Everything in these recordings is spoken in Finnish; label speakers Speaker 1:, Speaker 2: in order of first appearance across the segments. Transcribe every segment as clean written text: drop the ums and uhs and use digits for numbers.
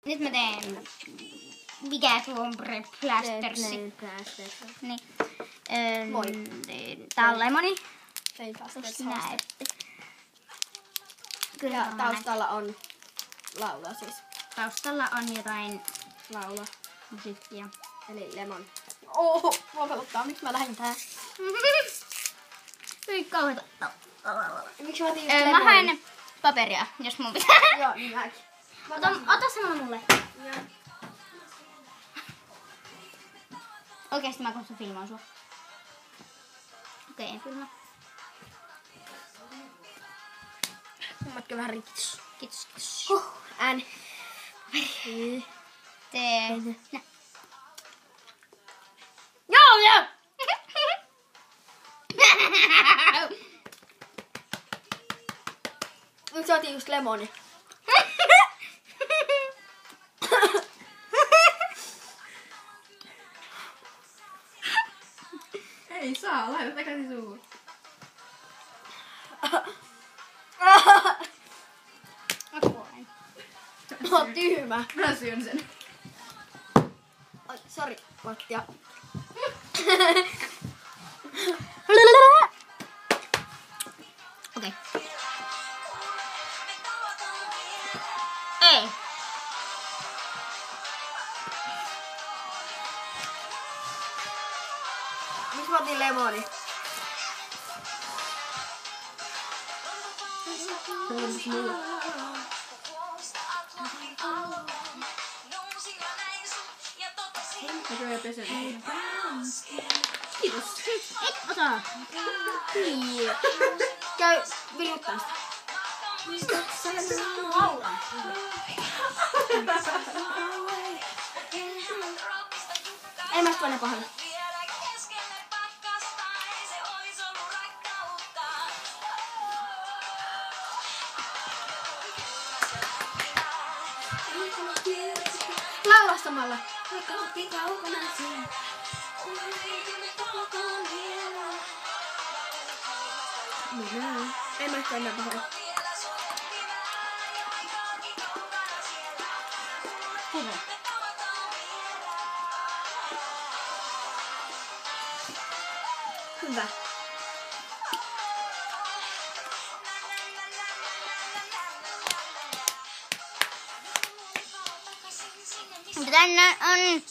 Speaker 1: Nyt mä teen... Mikä tuo on Plastersi? Niin.
Speaker 2: Moi.
Speaker 1: Tää on lemoni.
Speaker 2: Tein Plasters
Speaker 1: Näin.
Speaker 2: Kyllä ja taustalla on laula siis.
Speaker 1: Taustalla on jotain
Speaker 2: Laula.
Speaker 1: musiikkia.
Speaker 2: Eli lemon. Oho, mua pelottaa. Miksi mä lähdin tähän?
Speaker 1: Ei kauheeta.
Speaker 2: Miksi mä otin just
Speaker 1: Mä haen paperia, jos mun pitää.
Speaker 2: Joo, niin mäkin.
Speaker 1: Ota samalla mulle.
Speaker 2: Joo.
Speaker 1: Oikeesti mä kohta filmaan sua. Okei, en filmaa.
Speaker 2: Matka vähän rikki.
Speaker 1: Kiitos.
Speaker 2: Ääni.
Speaker 1: Tee. Nä. Joo!
Speaker 2: Nyt saatiin just lemoni.
Speaker 3: Ei saa, laita takaisin suuhun.
Speaker 1: Mä kuolen.
Speaker 2: Mä oon tyhmä.
Speaker 3: Mä syön sen.
Speaker 2: Oi, sori, lattia.
Speaker 1: Okei. Ei.
Speaker 2: Miksi mä otin lemoni? Se on mulle.
Speaker 3: Näkyy ja pesen.
Speaker 1: Kiitos. Et ota.
Speaker 2: Niin. Käy viljuttaa sitä.
Speaker 1: Laulan.
Speaker 2: Ei mä sitä aina pahalla. Laula samalla. Minä. Ei mä sitä enää pahalla.
Speaker 1: Hyvä.
Speaker 2: Hyvä.
Speaker 1: Tänne on...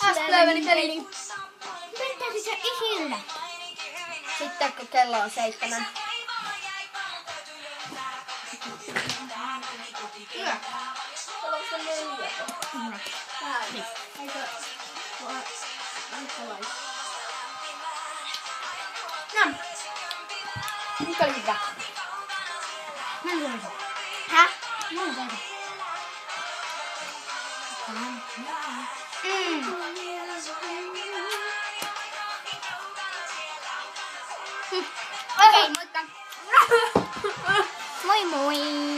Speaker 2: Asplöveni peli.
Speaker 1: Mitä se ihillä?
Speaker 2: Sitten kun kello on 7. Hyvä. Haluatko se 4? Näin. Eikö... Nam. Nyt oli hyvä.
Speaker 1: Mä en syö sitä.
Speaker 2: Häh?
Speaker 1: Mä en syö sitä. Okei, moikka. Moi moi.